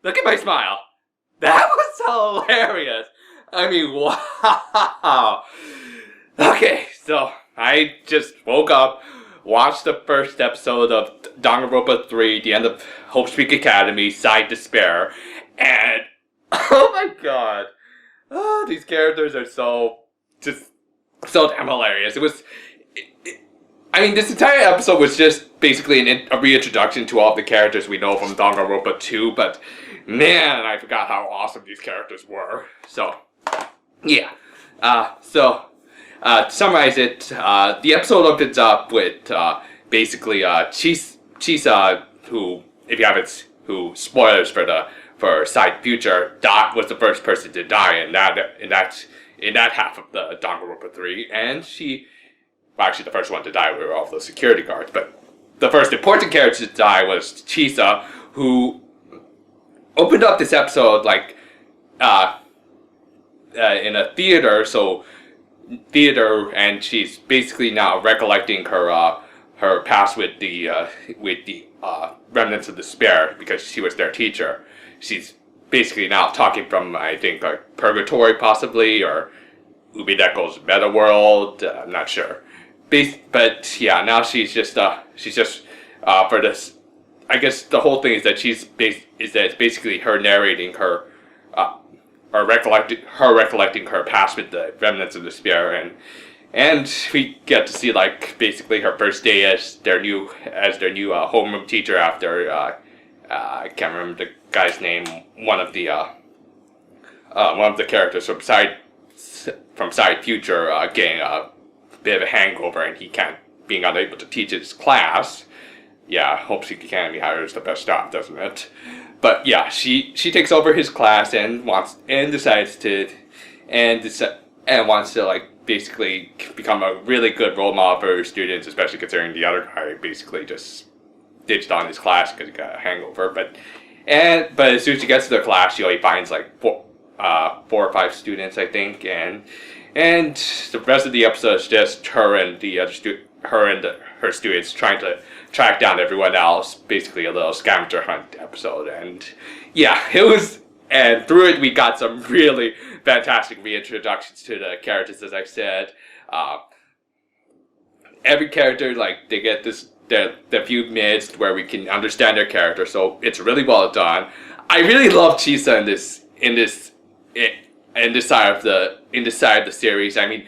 Look at my smile. That was hilarious. I mean, wow. Okay, so I just woke up, watched the first episode of Danganronpa 3, the end of Hope Speak Academy, Side Despair, and oh my god. Oh, these characters are so damn hilarious. I mean, this entire episode was just basically a reintroduction to all of the characters we know from Danganronpa 2, but man, I forgot how awesome these characters were. So, yeah. To summarize it, the episode opens up with basically Chisa, who, if you haven't, who spoilers for Side Future, was the first person to die in that half of the Danganronpa 3, and actually the first one to die were all the security guards, but the first important character to die was Chisa, who opened up this episode in a theater, and she's basically now recollecting her past with the remnants of despair because she was their teacher. She's basically now talking from, I think, like purgatory possibly, or Ubideko's meta world. I'm not sure. But yeah, now she's just for this. I guess the whole thing is that it's basically her narrating her, or recollecting her past with the remnants of despair, and we get to see like basically her first day as their new homeroom teacher after I can't remember the guy's name. One of the characters from Side Future getting a bit of a hangover, and being unable to teach his class. Yeah, Hope Seek Academy hires the best staff, doesn't it? But yeah, she takes over his class and wants to like basically become a really good role model for her students, especially considering the other guy basically just ditched on his class because he got a hangover. But as soon as she gets to the class, she only finds like four or five students, I think, and the rest of the episode is just her and her students trying to track down everyone else. Basically, a little scavenger hunt episode, and yeah, and through it we got some really fantastic reintroductions to the characters. As I said, every character, like, they get the few minutes where we can understand their character, so it's really well done. I really love Chisa in this side of the series. I mean,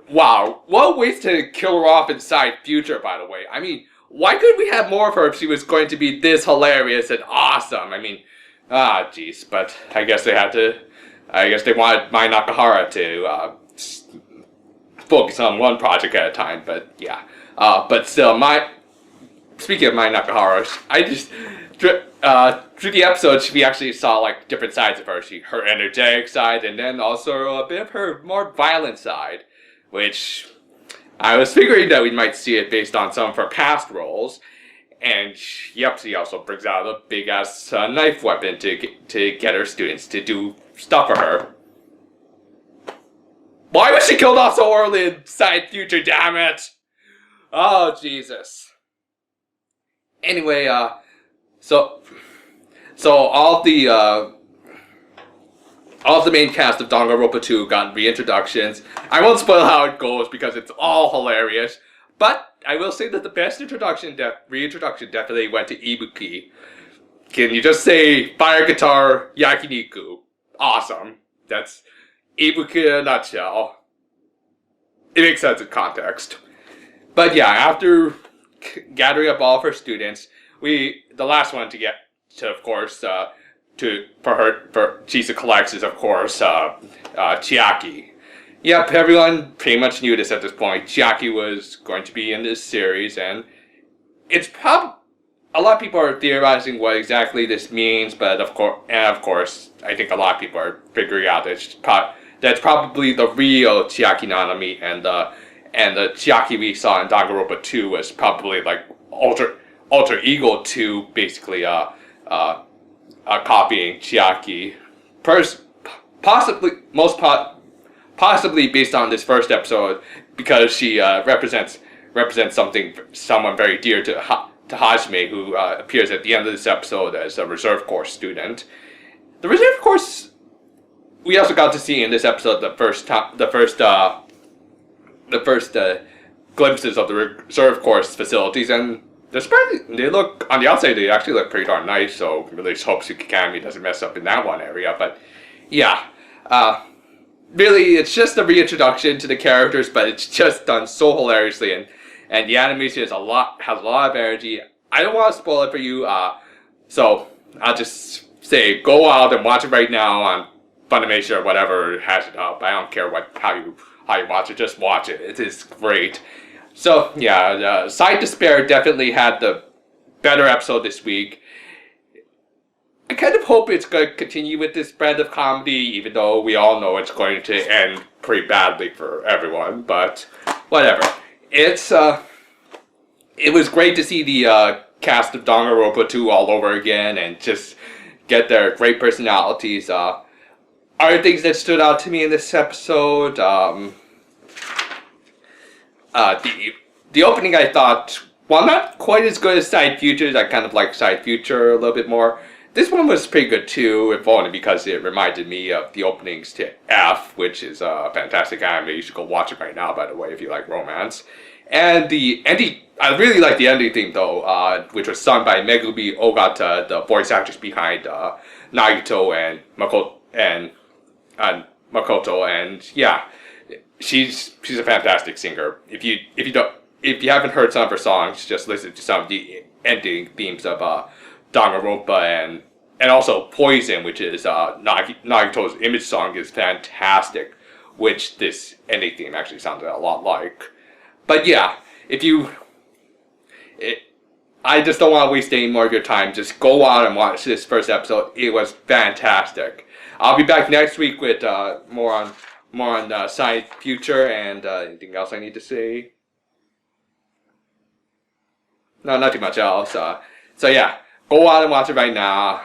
wow, what a waste to kill her off in Side Future, by the way. I mean, why couldn't we have more of her if she was going to be this hilarious and awesome? I mean, jeez, but I guess they wanted Mai Nakahara to focus on one project at a time, but yeah. But still, speaking of Mai Nakahara, through the episodes, we actually saw like different sides of her. Her energetic side, and then also a bit of her more violent side, which I was figuring that we might see it based on some of her past roles. And yep, she also brings out a big ass knife weapon to get her students to do stuff for her. Why was she killed off so early in Side Future? Damn it! Oh Jesus. Anyway, so all of the main cast of Danganronpa 2 got reintroductions. I won't spoil how it goes because it's all hilarious, but I will say that the best reintroduction definitely went to Ibuki. Can you just say fire guitar yakiniku? Awesome. That's Ibuki in a nutshell. It makes sense in context. But yeah, after gathering up all of her students, the last one to get to, of course, for Chisa collects is, of course, Chiaki. Yep, everyone pretty much knew this at this point. Chiaki was going to be in this series, and it's a lot of people are theorizing what exactly this means, but of course, I think a lot of people are figuring out that that's probably the real Chiaki Nanami, and the Chiaki we saw in Danganronpa 2 was probably like alter ego to basically copying Chiaki, possibly based on this first episode, because she represents someone very dear to Hajime, who appears at the end of this episode as a reserve corps student. The reserve course. We also got to see in this episode the first glimpses of the reserve course facilities, and they look on the outside. They actually look pretty darn nice. So really just hope Tsukikami doesn't mess up in that one area. But yeah, really, it's just a reintroduction to the characters, but it's just done so hilariously, and the animation has a lot of energy. I don't want to spoil it for you, so I'll just say go out and watch it right now on Funimation or whatever has it up. I don't care how you watch it, just watch it. It is great. So yeah, Side Despair definitely had the better episode this week. I kind of hope it's going to continue with this brand of comedy, even though we all know it's going to end pretty badly for everyone. But whatever. It was great to see the cast of Danganronpa 2 all over again and just get their great personalities. Other things that stood out to me in this episode, the opening I thought, while not quite as good as Side Futures, I kind of like Side Future a little bit more. This one was pretty good too, if only because it reminded me of the openings to F, which is a fantastic anime. You should go watch it right now, by the way, if you like romance. And the ending, I really like the ending theme though, which was sung by Megumi Ogata, the voice actress behind Nagito and Makoto, and yeah, she's a fantastic singer. If you haven't heard some of her songs, just listen to some of the ending themes of Danganronpa and also Poison, which is Nagito's image song, is fantastic, which this ending theme actually sounded a lot like. But yeah, I just don't want to waste any more of your time. Just go out and watch this first episode. It was fantastic. I'll be back next week with more on Side Future and anything else I need to say. No, not too much else. So yeah, go out and watch it right now.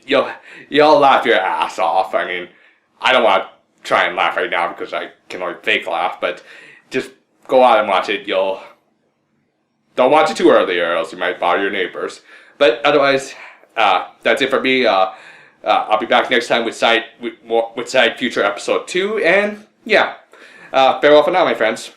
You'll laugh your ass off. I mean, I don't want to try and laugh right now because I can only fake laugh, but just go out and watch it. Don't watch it too early or else you might bother your neighbors. But otherwise, that's it for me. I'll be back next time with Side Future episode 2, and yeah, farewell for now, my friends.